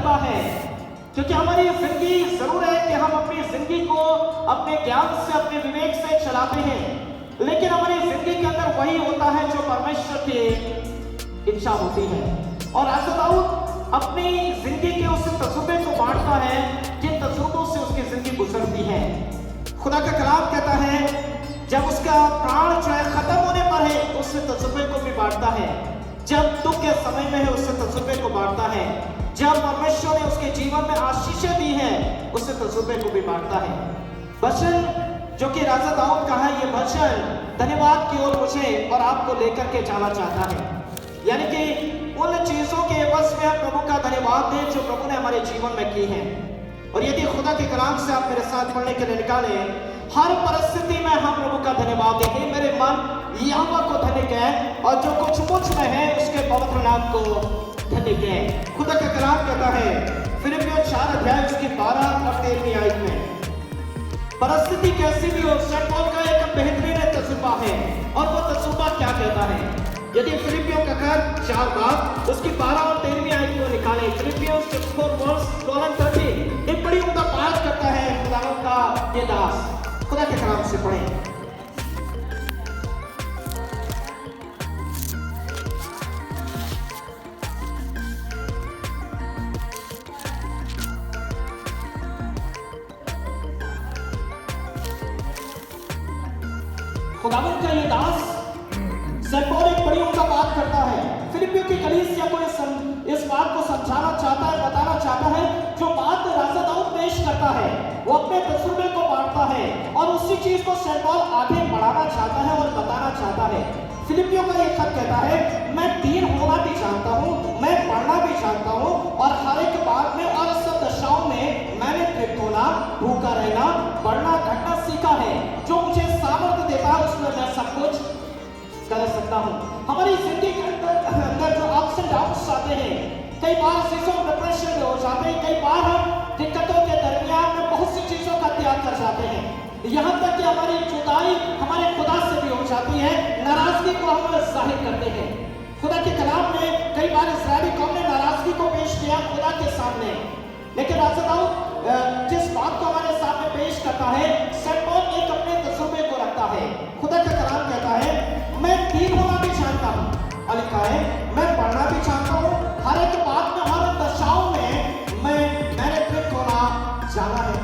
तजुर्बा है, क्योंकि हमारी जिंदगी जरूर है कि हम अपनी जिंदगी को अपने ज्ञान से, अपने विवेक से चलाते हैं, लेकिन हमारी जिंदगी के अंदर वही होता है जो परमेश्वर की इच्छा होती है। और राजा दाऊद अपनी जिंदगी के उस तजुर्बे को बांटता है जिन तजुर्बों से उसकी जिंदगी गुजरती है। खुदा का कलाम कहता है जब उसका प्राण जो है खत्म होने पर है उस तजुर्बे को भी बांटता है, जब दुख के समय में है उस तजुर्बे को बांटता है, जब परमेश्वर ने उसके जीवन में आशीषें दी है उस तजुर्बे को भी बांटता है। वचन जो कि राजा दाऊद का है, ये वचन धन्यवाद की ओर मुझे और आपको लेकर के जाना चाहता है, यानी कि उन चीजों के एवज में हम प्रभु का धन्यवाद दें जो प्रभु ने हमारे जीवन में की है। और यदि खुदा के कलाम से आप मेरे साथ पढ़ने के लिए निकाले, हर परिस्थिति में हम प्रभु का धन्यवाद दें। मेरे मन यहोवा को धन्य कहे और जो कुछ मुझ में है उसके पवित्र नाम को धन्य कहे। खुदा का कलाम कहता है फिलिप्पियों 4 अध्याय उसकी 12 और 13वीं आयत में, परिस्थिति कैसी भी हो, सेंट पॉल का एक बेहतरीन तजुर्बा है। और वो तजुर्बा क्या कहता है, यदि फिलिप्पियों का 4 बात उसकी 12 और 13वीं आयत को निकालें, फिलिप्पियों 4:12-13 एक बड़ी उम्दा बात करता है खुदावंद का ये दास। खुदा के कलाम से पढ़ें। खुदावंद का ये दास सेंट पॉल एक बड़ी उम्दा बात करता है। फिलिप्पियों की कलीसिया को इस बात को समझाना चाहता है, बताना चाहता है, जो बात राजा दाऊद पेश करता है वो अपने तजुर्बे को बांटता है और उसी चीज को सेंट पॉल आगे बढ़ाना चाहता है और बताना चाहता है। फिलिप्पियों का एक खत कहता है मैं दीन होना भी जानता हूँ, मैं पढ़ना भी जानता हूँ और हर एक बात में और सब दशाओं में मैंने तृप्त होना, भूखा रहना, बढ़ना, घटना सीखा है। जो मुझे सामर्थ्य देता है उसमें मैं सब कुछ कर सकता हूँ। हमारी जिंदगी के अंदर जो अप्स एंड डाउन्स आते हैं, कई बार चीजों में डिप्रेशन में हो जाते हैं, कई बार हम दिक्कतों के दरमियान में बहुत सी चीजों का त्याग कर जाते हैं, यहाँ तक कि हमारी जुदाई हमारे खुदा से भी हो जाती है, नाराजगी को हम जाहिर करते हैं। खुदा के कलाम में कई बार इस्राएली कौम ने नाराजगी को पेश किया खुदा के सामने, लेकिन राजा दाऊद जिस बात को हमारे सामने पेश करता है, सेंट पॉल एक अपने तजुर्बे को रखता है। खुदा का कलाम कहता है मैं दीन होना भी जानता हूँ, और लिखा है मैं पढ़ना भी जानता हूँ, हर एक बात में, हर दशाओं में मैंने तृप्त होना जाना है।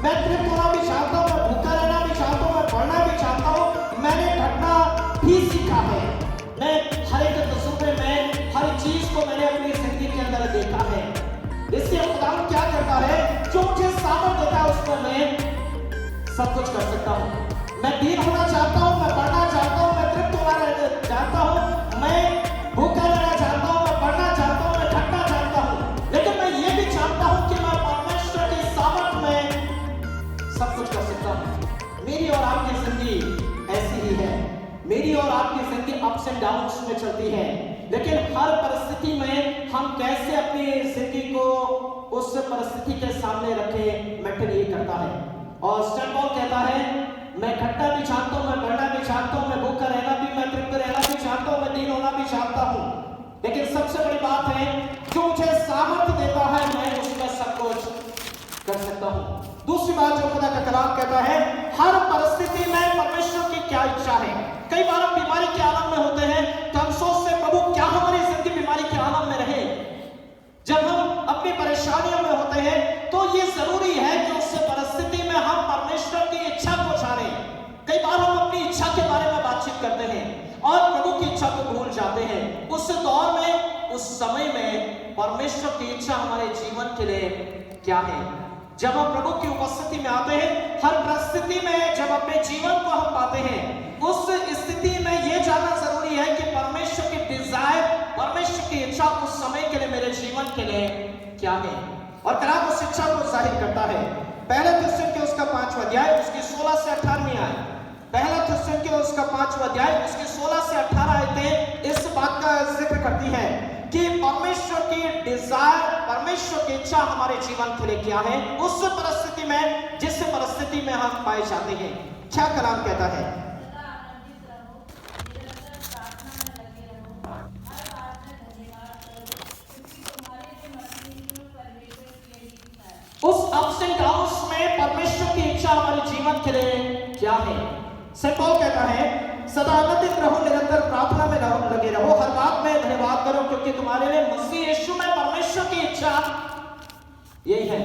मैं तृप्त होना भी जानता हूँ, मैं भूखा रहना भी जानता हूँ, मैं पढ़ना भी जानता हूँ, मैंने घटना भी सीखा है। मैं हर एक तजुर्बे में हर चीज को मैंने अपनी जिंदगी के अंदर देखा है। इसलिए खुदा क्या करता है, जो मुझे सामर्थ्य देता है उसमें मैं सब कुछ कर सकता हूँ। मैं दीन होना चाहता हूँ, मैं पढ़ना चाहता हूँ, मैं तृप्त होना चाहता हूँ, मैं भूखा रहना चाहता हूँ, मैं पढ़ना चाहता हूँ, मैं घटना चाहता हूँ, लेकिन मैं ये भी चाहता हूँ कि मैं परमेश्वर की सामर्थ में सब कुछ कर सकता हूँ। मेरी और आपकी जिंदगी ऐसी ही है, मेरी और आपकी जिंदगी अप्स एंड डाउन्स में चलती है, लेकिन हर परिस्थिति में हम कैसे अपनी जिंदगी को उस परिस्थिति के सामने रखें, मैटर ये करता है। और सेंट पॉल कहता है मैं घटना भी चाहता हूँ, मैं बढ़ना भी चाहता हूँ, मैं भूखा रहना भी, मैं तृप्त रहना भी चाहता हूँ, मैं दीन होना भी चाहता हूँ, लेकिन सबसे बड़ी बात है जो मुझे सामर्थ्य देता है मैं उसमें सब कुछ कर सकता हूँ। दूसरी बात जो खुदा का कलाम कहता है, हर परिस्थिति में परमेश्वर की क्या इच्छा है। कई बार हम बीमारी के आलम में होते हैं तो हम सोचते हैं प्रभु क्या हमारी जिंदगी बीमारी के आलम में रहे। जब हम अपनी परेशानियों में होते हैं तो ये जरूरी है कि उस परिस्थिति में हम परमेश्वर की इच्छा को जाने। कई बार हम अपनी इच्छा के बारे में बातचीत करते हैं और प्रभु की इच्छा को भूल जाते हैं। उस दौर में, उस समय में परमेश्वर की इच्छा हमारे जीवन के लिए क्या है। जब हम प्रभु की उपस्थिति में आते हैं, हर परिस्थिति में जब अपने जीवन को हम पाते हैं, उस स्थिति में यह जानना जरूरी है कि परमेश्वर की डिजायर, परमेश्वर की इच्छा उस समय के लिए, मेरे जीवन के लिए क्या है। और कलाम उस इच्छा को जाहिर करता है। पहला थिस्सलुनीके उसका 5वां अध्याय उसकी 16 से 18वीं आयत, पहला थिस्सलुनीके उसका 5वां अध्याय उसकी 16 से 18 आयतें इस बात का जिक्र करती है कि परमेश्वर की डिजायर, परमेश्वर की इच्छा हमारे जीवन के लिए क्या है, उस परिस्थिति में जिस परिस्थिति में हम पाए जाते हैं। क्या कलाम कहता है, अप्स एंड डाउन्स में परमेश्वर की इच्छा हमारे जीवन के लिए क्या है। सेंट पॉल कहता है सदा आनंदित रहो, निरंतर प्रार्थना में लगे रहो, हर बात में धन्यवाद करो, क्योंकि तुम्हारे लिए मसीह यीशु में परमेश्वर की इच्छा यही है।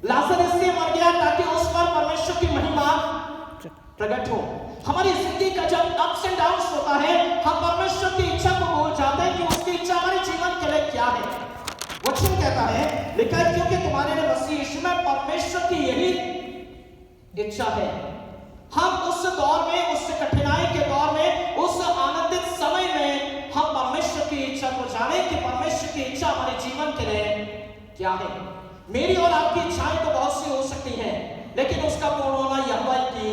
लाजर इसलिए मर गया ताकि उस पर परमेश्वर की महिमा प्रकट हो। हमारी जिंदगी का जब अप्स एंड डाउन्स होता है, हम परमेश्वर की इच्छा को भूल जाते हैं कि उसकी इच्छा हमारे जीवन के लिए क्या है। वचन कहता है, लिखा है, क्योंकि तुम्हारे लिए मसीह यीशु में परमेश्वर की यही इच्छा है। हम उस दौर में, उस कठिनाई के दौर में, उस आनंदित समय में हम परमेश्वर की इच्छा को जाने कि परमेश्वर की इच्छा हमारे जीवन के लिए क्या है। मेरी और आपकी इच्छाएं तो बहुत सी हो सकती हैं, लेकिन उसका पूर्ण होना यहोवा की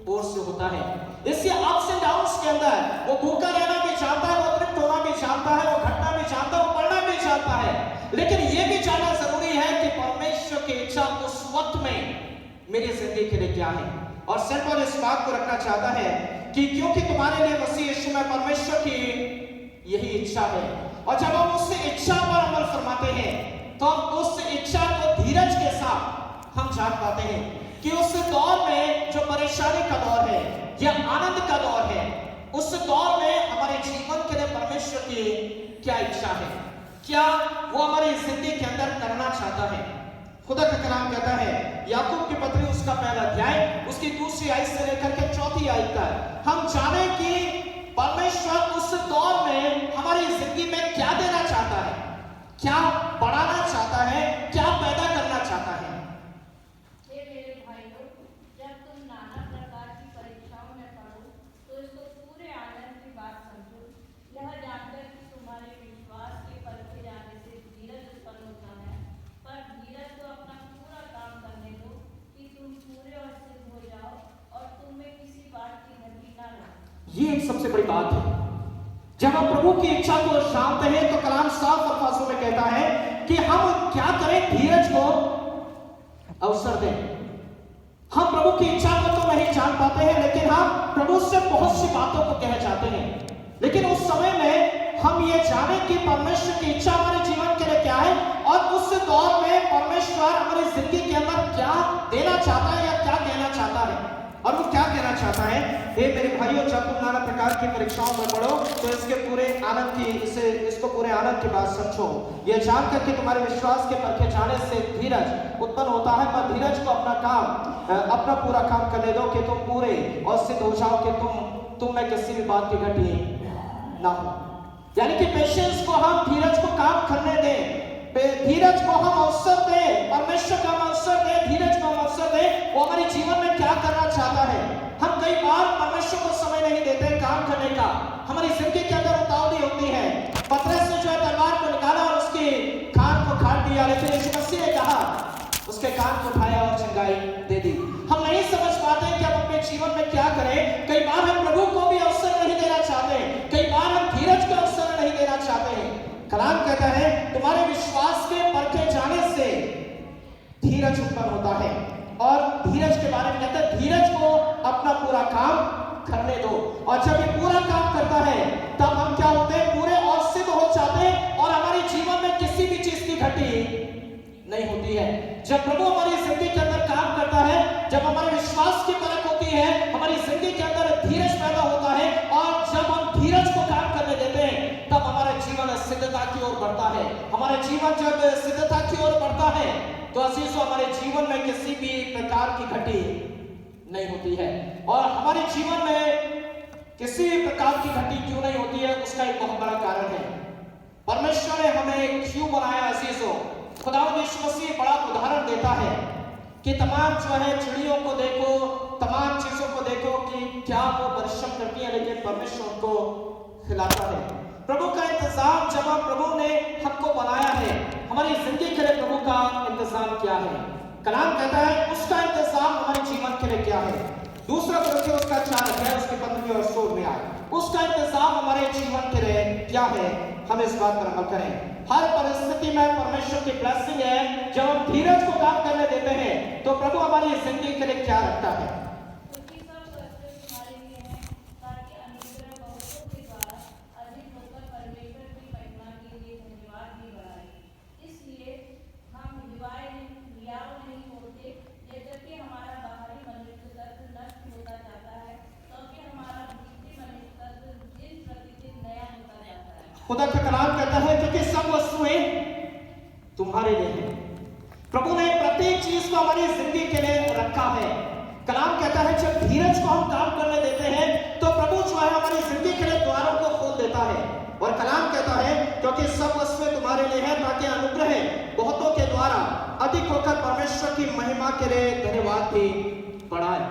ओर से होता है। इसलिए अप्स एंड डाउन्स के अंदर वो भूखा रहना भी चाहता है, वो तृप्त होना भी चाहता है, वो घटना भी चाहता है, वो पढ़ना भी चाहता है, लेकिन ये भी जानना जरूरी है कि परमेश्वर की इच्छा उस वक्त में मेरी जिंदगी के लिए क्या है। और सेंट पॉल इस बात को रखना चाहता है कि क्योंकि तुम्हारे लिए मसीह यीशु में परमेश्वर की यही इच्छा है। और जब हम उस इच्छा पर अमल फरमाते हैं तो हम उस इच्छा को धीरज के साथ हम जान पाते हैं कि उस दौर में जो परेशानी का दौर है या आनंद का दौर है, उस दौर में हमारे जीवन के लिए परमेश्वर की क्या इच्छा है, क्या वो हमारी जिंदगी के अंदर करना चाहता है। खुदा का कलाम कहता है, याकूब की पत्री उसका पहला अध्याय उसकी दूसरी आयत से लेकर के चौथी आयत तक हम जाने कि परमेश्वर उस दौर में हमारी जिंदगी में क्या देना चाहता है, क्या बढ़ाना चाहता है, क्या पैदा करना चाहता है। मेरे भाइयों, जब तुम नाना प्रकार की परीक्षाओं में पड़ो तो इसको पूरे आनंद की बात समझो, यह जानकर कि तुम्हारे विश्वास के परखे जाने से धीरज उत्पन्न होता है। पर धीरज को अपना पूरा काम करने दो कि तुम पूरे और सिद्ध हो जाओ और तुम में किसी बात की घटी न रहे। ये एक सबसे बड़ी बात है। जब हम प्रभु की इच्छा को जानते हैं तो कलाम साफ अल्फाजों में कहता है कि हम क्या करें, धीरज को अवसर दें। हम प्रभु की इच्छा को तो नहीं जान पाते हैं, लेकिन हम प्रभु से बहुत सी बातों को कह जाते हैं, लेकिन उस समय में हम ये जाने कि परमेश्वर की इच्छा हमारे जीवन के लिए क्या है और उस दौर में परमेश्वर हमारी जिंदगी के अंदर क्या देना चाहता है या क्या कहना चाहता है। और वो क्या कहना चाहता है। हे मेरे भाइयों, जब तुम नाना प्रकार की परीक्षाओं में पढ़ो तो इसके पूरे आनंद की इसको पूरे आनंद की बात समझो, ये जानकर कि तुम्हारे विश्वास के परखे जाने से धीरज उत्पन्न होता है। पर धीरज को अपना पूरा काम करने दो कि तुम पूरे और सिद्ध हो जाओ कि तुम में किसी भी बात की घटी ना हो। यानी कि पेशेंस को हम धीरज को काम करने दें, धीरज को हम अवसर दें, परमेश्वर का हम अवसर दें, धीरज को हम अवसर दें। वो हमारे जीवन में क्या करना चाहता है। हम कई बार परमेश्वर को समय नहीं देते काम करने का, हमारी जिंदगी के अंदर उतावली होती है। पतरस ने जो है तलवार को निकाला और उसके कान को काट दिया, लेकिन यीशु मसीह ने कहा, उसके कान को उठाया और चंगाई दे दी। हम नहीं समझ पाते कि हम अपने जीवन में क्या करें। कई बार हम प्रभु को भी अवसर नहीं देना चाहते, कई बार हम धीरज को अवसर नहीं देना चाहते हैं। कलाम कहता है, तुम्हारे विश्वास के परखे जाने से धीरज उत्पन्न होता है। और धीरज के बारे में कहता है, धीरज को अपना पूरा काम करने दो। और जब ये पूरा काम करता है तब हम क्या होते हैं, पूरे और सिद्ध हो जाते हैं और हमारे जीवन में किसी भी चीज की घटी नहीं होती है। जब प्रभु हमारी जिंदगी के अंदर काम करता है, जब हमारे विश्वास की परख होती है, हमारी जिंदगी के अंदर धीरज पैदा होता है और जब हम धीरज को काम करने देते हैं तब हमारा जीवन सिद्धता की ओर बढ़ता है। हमारा जीवन जब सिद्धता की ओर बढ़ता है तो अजीजों, हमारे जीवन में किसी भी प्रकार की घटी नहीं होती है। और हमारे जीवन में किसी भी प्रकार की घटी क्यों नहीं होती है, उसका एक बहुत बड़ा कारण है। परमेश्वर ने हमें क्यों बनाया अजीजों। खुदावंद यीशु मसीह बड़ा उदाहरण देता है कि तमाम जो है चिड़ियों को देखो, तमाम चीजों को देखो कि क्या वो परिश्रम करती है, लेकिन परमेश्वर उनको खिलाता है। प्रभु का इंतजाम, जब प्रभु ने हमको बनाया है, हमारी जिंदगी के लिए प्रभु का इंतजाम क्या है। कलाम कहता है उसका इंतजाम हमारे जीवन के लिए क्या है। दूसरा पत्र उसका 4 अध्याय उसके 15 और 16 में आए, उसका इंतजाम हमारे जीवन के लिए क्या है। हम इस बात पर अमल करें। हर परिस्थिति में परमेश्वर की ब्लेसिंग है। जब हम धीरज को काम करने देते हैं तो प्रभु हमारी जिंदगी के लिए क्या रखता है। इसलिए हम रियाव नहीं खुदा का कलाम कहता है क्योंकि सब वस्तुएं तुम्हारे लिए हैं। प्रभु ने प्रत्येक चीज को हमारी जिंदगी के लिए रखा है। कलाम कहता है जब धीरज को हम काम करने देते हैं तो प्रभु जो है हमारी जिंदगी के लिए द्वारों को खोल देता है। और कलाम कहता है क्योंकि सब वस्तुएं तुम्हारे लिए है ताकि अनुग्रह बहुतों के द्वारा अधिक होकर परमेश्वर की महिमा के लिए धन्यवाद भी बढ़ाए।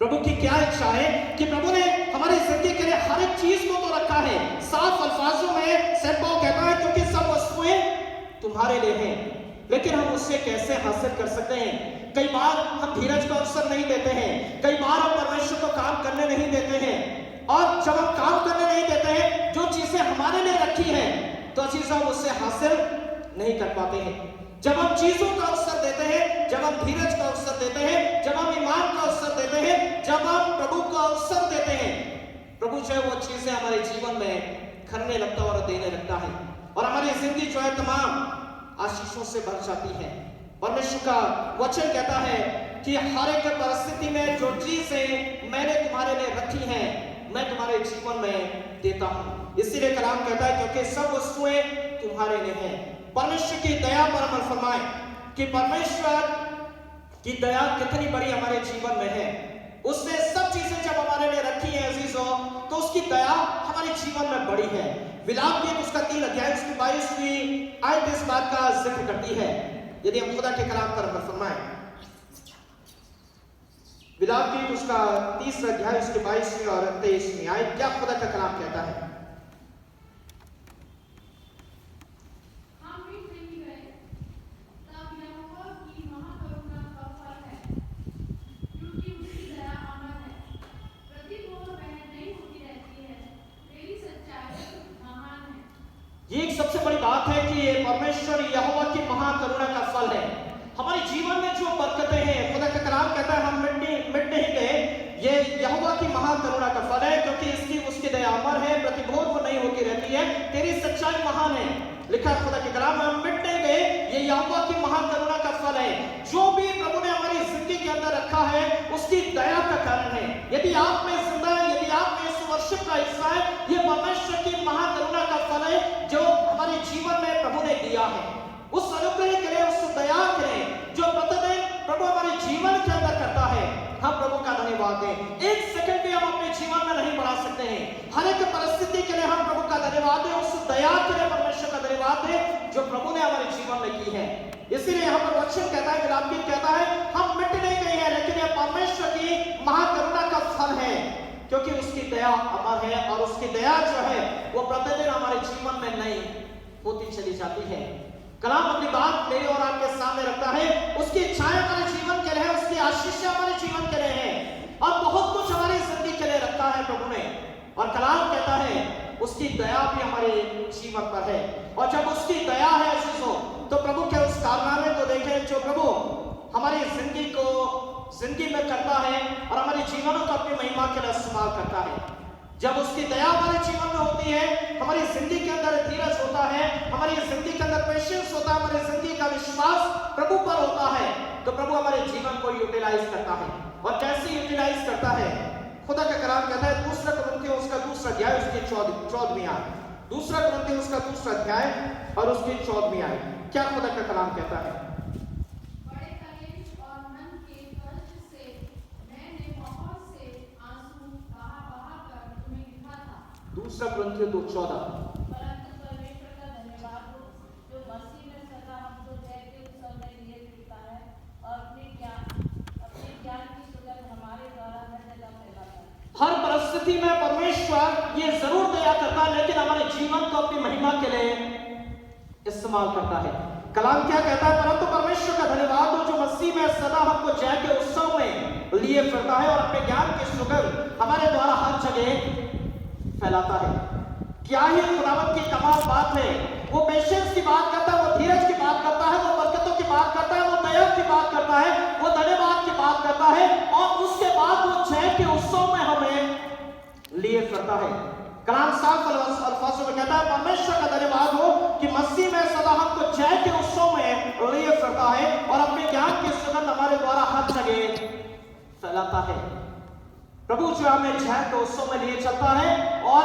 प्रभु की क्या इच्छा है कि प्रभु ने हमारी जिंदगी के लिए हर एक चीज को तो रखा है। साफ अल्फाजों में सेंट पॉल कहता है क्योंकि सब वस्तुएं तुम्हारे लिए हैं, लेकिन हम उससे कैसे हासिल कर सकते हैं? कई बार हम धीरज का अवसर नहीं देते हैं, कई बार हम परमेश्वर को काम करने नहीं देते हैं, और जब हम काम करने नहीं देते हैं जो चीजें हमारे लिए रखी है तो चीजें हम उससे हासिल नहीं कर पाते हैं। जब हम चीजों का अवसर देते हैं, जब हम धीरज का अवसर देते हैं, जब हम ईमान का अवसर देते हैं, जब हम प्रभु को अवसर देते हैं, प्रभु जो है वो चीजें हमारे जीवन में खरने लगता है और देने लगता है, और हमारी जिंदगी जो है तमाम आशीषों से भर जाती है। परमेश्वर का वचन कहता है कि हर एक परिस्थिति में जो चीजें मैंने तुम्हारे लिए रखी हैं मैं तुम्हारे जीवन में देता हूं। इसीलिए कलाम कहता है क्योंकि सब वस्तुएं तुम्हारे लिए हैं। परमेश्वर की दया पर अमल फरमाएं कि परमेश्वर की दया कितनी बड़ी हमारे जीवन में है। उसने सब चीजें जब हमारे लिए रखी है अजीजों, तो उसकी दया हमारे जीवन में बड़ी है। विलाप गीत उसका 3 अध्याय उसकी 22वीं आयत इस बात का जिक्र करती है। यदि हम खुदा के कलाम पर अमल फरमाएं, विलाप गीत उसका 3 अध्याय उसकी 22वीं और 23वीं आयत, क्या खुदा का कलाम कहता है? ये एक सबसे बड़ी बात है कि ये परमेश्वर यहोवा की महाकरुणा का फल है। हमारे जीवन में जो बरकतें हैं, खुदा का कलाम कहता है हम मिट नहीं गए, ये यहोवा की महाकरुणा का फल है, क्योंकि इसकी उसकी दया अमर है, प्रतिभोर वो नहीं होती रहती है, तेरी सच्चाई महान है। लिखा है खुदा के कलाम में, हम मिट नहीं गए, ये यहोवा की महाकरुणा का फल है। जो भी प्रभु ने हमारी जिंदगी के अंदर रखा है उसकी दया का कारण है। यदि आप में जिंदा है, यदि आप में इस वर्षिप का हिस्सा है, ये परमेश्वर की महाकरुणा का फल है जो हमारे जीवन में प्रभु ने दिया है। उस अनुग्रह के लिए, उस दया के लिए जो प्रतिदिन प्रभु हमारे जीवन के अंदर करता है, हम प्रभु का धन्यवाद दें। एक सेकंड भी हम अपने जीवन में नहीं बढ़ा सकते हैं। हर एक परिस्थिति के लिए हम प्रभु का धन्यवाद दें, उस दया के लिए परमेश्वर का धन्यवाद दें जो प्रभु ने हमारे जीवन में की है। इसीलिए यहाँ पर वचन कहता है, विलाप गीत कहता है, हम मिट नहीं गए हैं, लेकिन यह परमेश्वर की महाकरुणा का फल है, क्योंकि उसकी दया अमर है, और उसकी दया जो है वो प्रतिदिन हमारे जीवन में नई होती चली जाती है। कलाम अपनी बात मेरे और आपके सामने रखता है, उसकी इच्छाएं हमारे जीवन के लिए है, उसकी आशीष हमारे जीवन के लिए है, और बहुत कुछ हमारी जिंदगी के लिए रखा है प्रभु ने। और कलाम कहता है उसकी दया भी हमारे जीवन पर है, और जब उसकी दया है अजीजों, तो प्रभु के उस कारनामे को देखें जो प्रभु हमारी जिंदगी में करता है और हमारे जीवनों को अपनी महिमा के लिए इस्तेमाल करता है। जब उसकी दया हमारे जीवन में होती है, हमारी जिंदगी के अंदर धीरज होता है, हमारी जिंदगी के अंदर पेशेंस होता है, हमारी जिंदगी का विश्वास प्रभु पर होता है, तो प्रभु हमारे जीवन को यूटिलाइज करता है। और कैसे यूटिलाइज करता है? खुदा का कलाम कहता है 2 कुरिन्थियों उसका 2 अध्याय उसकी 14वीं आयत, 2 कुरिन्थियों उसका 2 अध्याय और उसकी 14वीं आयत, क्या खुदा का कलाम कहता है? दूसरा कुरिन्थियों 2:14, परंतु परमेश्वर का धन्यवाद हो जो मसीह में सदा हमको जय के उत्सव में लिए फिरता है और अपने ज्ञान की सुगंध हमारे द्वारा हर जगह फैलाता है। हर परिस्थिति में परमेश्वर ये जरूर दया करता है, लेकिन हमारे जीवन को अपनी महिमा के लिए इस्तेमाल करता है। कलाम क्या कहता है? परंतु परमेश्वर का धन्यवाद हो जो मसीह में सदा हमको जय के उत्सव में लिए फिरता है और अपने ज्ञान की सुगंध हमारे द्वारा हर जगह फैलाता है। क्या ही खुदावंत की कमाल बात है। वो पेशेंस की बात करता है, वो धीरज की बात करता है, वो बरकतों की बात करता है, वो दया की बात करता है, वो धन्यवाद की बात करता है, और उसके बाद वो जय के उत्सव में हमें लिए फिरता है। कलाम साफ अल्फाजों में कहता है, परमेश्वर का धन्यवाद हो कि मसीह में सदा हमको जय के उत्सव में लिए फिरता है और अपने ज्ञान की सुगंध हमारे द्वारा हर जगह फैलाता है। प्रभु जो हमें जय के उत्सव में लिए चलता है और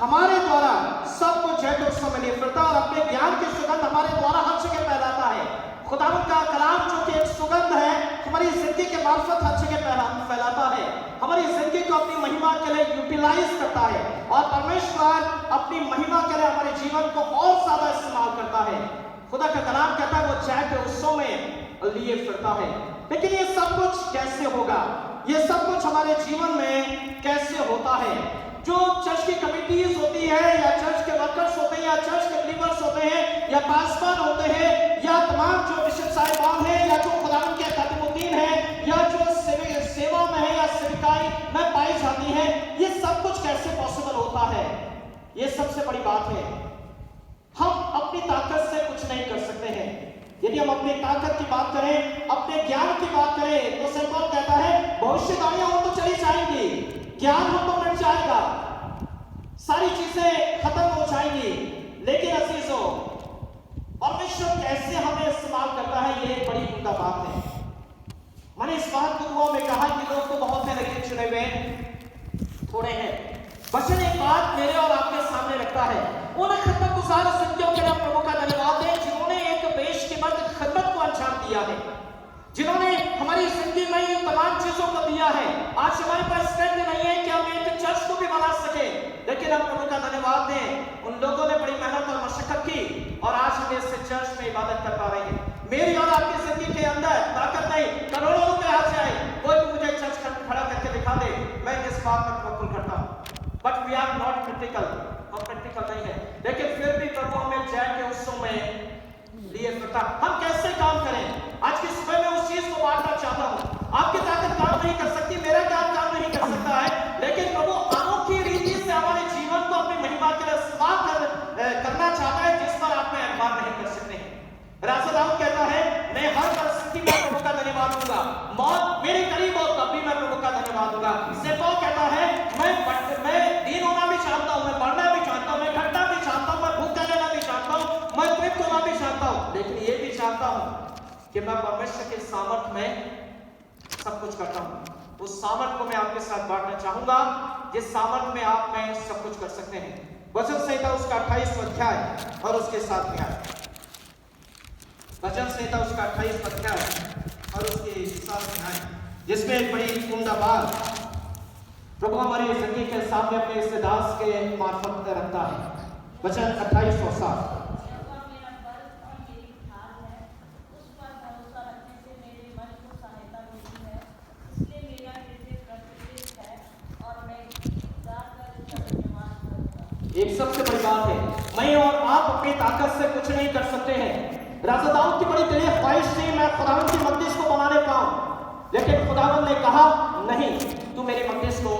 हमारे द्वारा सब कुछ है तो उस समय लिए फिरता और अपने ज्ञान की सुगंध हमारे द्वारा हर जगह फैलाता है। खुदावंद का कलाम जो कि एक सुगंध है हमारी जिंदगी के मार्फत हर जगह फैलाता है, हमारी जिंदगी को अपनी महिमा के लिए यूटिलाइज करता है और परमेश्वर अपनी महिमा के लिए हमारे जीवन को और ज्यादा इस्तेमाल करता है। खुदा का कलाम कहता है वो जय के उत्सव में लिए फिरता है। लेकिन ये सब कुछ कैसे होगा, ये सब कुछ हमारे जीवन में कैसे होता है? जो चर्च की कमिटीज होती है या चर्च के वर्कर्स होते हैं या चर्च के बिलीवर्स होते हैं या पास्टर होते हैं या तमाम जो बिशप साहिबान हैं या जो खुदावंद के खातिमुद्दीन हैं या जो सेवा में है या सेविकाई में पाई जाती है, ये सब कुछ कैसे पॉसिबल होता है? ये सबसे बड़ी बात है, हम अपनी ताकत से कुछ नहीं कर सकते हैं। यदि हम अपनी ताकत की बात करें, अपने ज्ञान की बात करें तो सेंट पॉल कहता है भविष्यवाणियां हो तो चली जाएंगी, ज्ञान हो तो मिट जाएगा, सारी चीजें खत्म हो जाएंगी, लेकिन अजीजों परमेश्वर कैसे हमें इस्तेमाल करता है ये एक बड़ी उम्दा बात है। मैंने इस बात को दुआ में कहा कि लोग तो बहुत हैं लेकिन चुने हुए थोड़े हैं। वचन एक बात मेरे और आपके सामने रखता है, उन खिदमतगुजार संगियों के लिए प्रभु का धन्यवाद है जिन्होंने एक बेशकीमत खिदमत को अंजाम दिया है, जिन्होंने हमारी जिंदगी में इन तमाम चीजों को दिया है। आज हमारे पास स्ट्रेंथ नहीं है कि हम एक चर्च को भी बना सके, लेकिन हम प्रभु का धन्यवाद दें, उन लोगों ने बड़ी मेहनत और मशक्कत की और आज हम इस चर्च में इबादत कर पा रहे हैं। मेरी और आपकी जिंदगी के अंदर ताकत नहीं, करोड़ों रुपए आ जाए, कोई भी मुझे चर्च खड़ा करके दिखा दे, मैं इस बात पर तवक्कुल करता हूं। But we are not practical, हम प्रैक्टिकल नहीं है, लेकिन फिर भी प्रभु हमें जय के उत्सव में लिए फिरता। हम कैसे काम करें? आज की सुबह में उस चीज को बांटना चाहता हूं। आपकी ताकत काम नहीं कर सकती, मेरा ज्ञान काम नहीं कर सकता है, लेकिन प्रभु अनोखी रीति से हमारे जीवन को अपनी महिमा के लिए इस्तेमाल करना चाहता है जिस पर आप में एतबार नहीं कर सकते हैं। राजा दाऊद कहता है मैं हर परिस्थिति में प्रभु का धन्यवाद दूंगा, मौत मेरे करीब हो तब भी मैं प्रभु का धन्यवाद दूंगा। सेंट पॉल कहता है मैं दीन होना भी चाहता हूं, मैं बढ़ना भी चाहता हूं, मैं घटना भी चाहता हूं, मैं भूखा रहना भी चाहता हूं, मैं तृप्त होना भी चाहता हूं, लेकिन ये भी चाहता हूं कि मैं परमेश्वर के सामर्थ में सब कुछ करता हूं। उस सामर्थ को मैं आपके साथ बांटना चाहूंगा जिस सामर्थ में आप में सब कुछ कर सकते हैं। वचन संहिता उसका 28वां अध्याय और उसके 7वें आयत। वचन संहिता उसका 28वां अध्याय और उसके 7वें आयत, जिसमें एक बड़ी उम्दा बात प्रभु हमारी जिंदगी के सामने अपने इस दास के मार्फत रखता है। वचन 28 और 7। एक सबसे बड़ी बात है, मैं और आप अपनी ताकत से कुछ नहीं कर सकते हैं। राजा दाऊद की बड़ी दिली ख्वाहिश थी मैं खुदावंद की मकदस को बनाने पाऊं, लेकिन खुदावंद ने कहा नहीं, तू मेरे मकदस को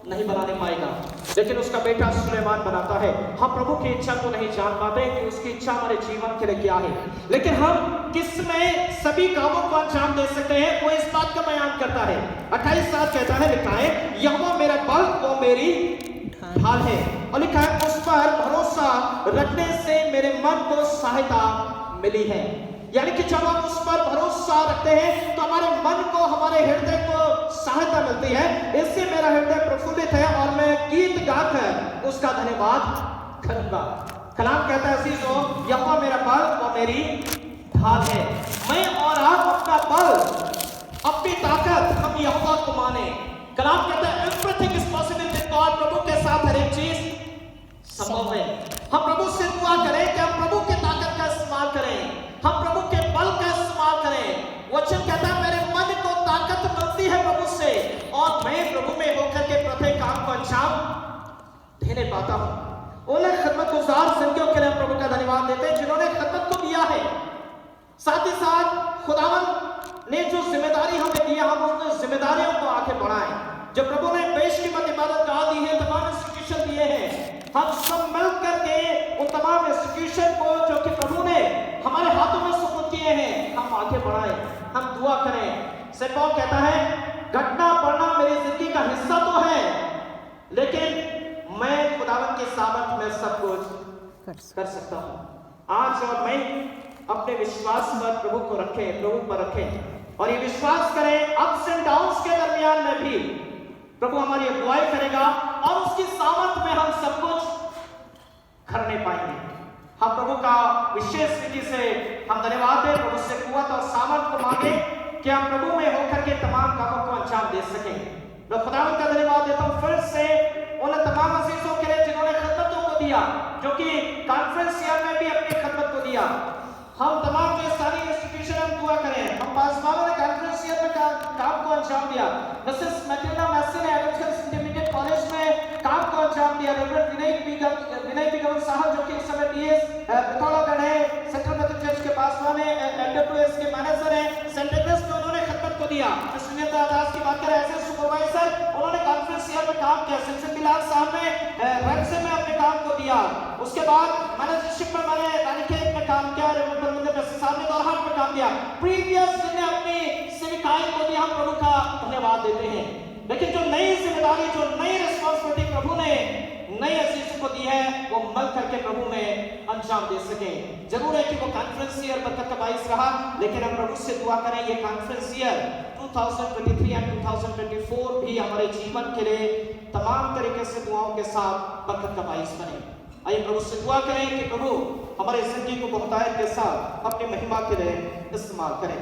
नहीं बनाने पाएगा, लेकिन उसका बेटा सुलेमान बनाता है। हम प्रभु की इच्छा को नहीं जान पाते कि उसकी इच्छा हमारे जीवन के लिए क्या है, लेकिन हम किस में सभी कामों को अंजाम दे सकते हैं वो इस बात का बयान करता है। 28:7 कहता है, लिखा है यहोवा मेरा बल और मेरी ढाल है, और लिखा है उस पर भरोसा रखने से मेरे मन को सहायता मिली है। यानी कि जब हम उस पर भरोसा रखते हैं तो हमारे मन को, हमारे हृदय को सहायता मिलती है। इससे मेरा हृदय प्रफुल्लित है और मैं गीत गाकर उसका धन्यवाद करूंगा। कलाम कहता है अजीजों, यहोवा मेरा बल और मेरी ढाल है। मैं और आप अपना बल, अपनी ताकत हम यहोवा को माने। कलाम कहता है everything is possible with God. प्रभु के साथ हर एक चीज संभव है। हम प्रभु से दुआ करें कि हम प्रभु की ताकत का इस्तेमाल करें, हम प्रभु के बल का इस्तेमाल करें। वचन कहता है मेरे मन को ताकत मिलती है प्रभु से और मैं प्रभु में होकर के प्रत्येक काम को अंजाम देने पाता हूं। उन खिदमतगुजार जिंदगियों के लिए प्रभु का धन्यवाद देते हैं जिन्होंने खिदमत को दिया है। साथ ही साथ खुदावंद ने जो जिम्मेदारी हमें दी है, हम उन जिम्मेदारियों को आगे बढ़ाएं। जब प्रभु ने बेशकीमत इबादत गाह दी है, तमाम इंस्टीट्यूशन दिए हैं, हम सब मिल करके उन तमाम इंस्टीट्यूशन को जो कि प्रभु ने हमारे हाथों में सुपुर्द किए हैं, हम आगे बढ़ाएं, हम दुआ करें। सेंट पॉल कहता है घटना बढ़ना मेरी जिंदगी का हिस्सा तो है, लेकिन मैं खुदावंद के सामर्थ में सब कुछ कर सकता हूं। आज और मैं अपने विश्वास पर प्रभु को रखें, प्रभु पर रखें और ये विश्वास करें अप्स एंड डाउन्स के दरमियान में भी प्रभु हमारी अगुवाई करेगा और उसकी सामर्थ में हम सब कुछ करने पाएंगे। हम प्रभु का विशेष रीति से हम धन्यवाद दें, प्रभु से कुवत और सामर्थ को मांगे कि हम प्रभु में होकर के तमाम कामों को अंजाम दे सकें। मैं खुदावंद का धन्यवाद देता हूँ फिर से उन तमाम अजीजों के लिए जिन्होंने खिदमतों को दिया, जो कि कॉन्फ्रेंस ईयर में भी अपनी खिदमत को दिया। हम तमाम जो स्थानीय इंस्टीट्यूशन हम दुआ करें, हम पासवानों ने कॉन्फ्रेंस ईयर में काम को अंजाम दिया। मिसेस मैकेना मैसी ने एडल्ट्स इंटरमीडिएट कॉलेज में काम को अंजाम दिया। रेवरेंड विनय बिगम साहब, जो कि इस समय डीएस पिथौरागढ़ है, सेंट्रल मेथड चर्च के पासवान है, एलडब्ल्यूएस के मैनेजर हैं, सेंट एग्नेस में उन्होंने खिदमत को दिया। सुनीता दास की बात करें, एज ए सुपरवाइजर उन्होंने कॉन्फ्रेंस ईयर में काम किया। सिंसन बिलाल साहब ने रैक्से में अपने काम को दिया। उसके बाद मैनेजरशिप में मैंने रानीखेत में काम किया, साहब ने दौरान में काम किया। प्रीवियस ने अपनी सेविकाएं को दिया। हम प्रभु का धन्यवाद देते हैं। लेकिन जो नई जिम्मेदारी, जो नई रिस्पांसिबिलिटी प्रभु ने नई अजीजों को दी है, वो मल करके प्रभु में अंजाम दे सके। जरूर है कि वो कॉन्फ्रेंस ईयर बरकत का बाइस रहा, लेकिन हम प्रभु से दुआ करें ये कॉन्फ्रेंस ईयर 2023 एंड 2024 भी हमारे जीवन के लिए तमाम तरीके से दुआओं के साथ बरकत का बाइस बने। आइए प्रभु से दुआ करें कि प्रभु हमारे जिंदगी को बहुतायत के साथ अपनी महिमा के लिए इस्तेमाल करें।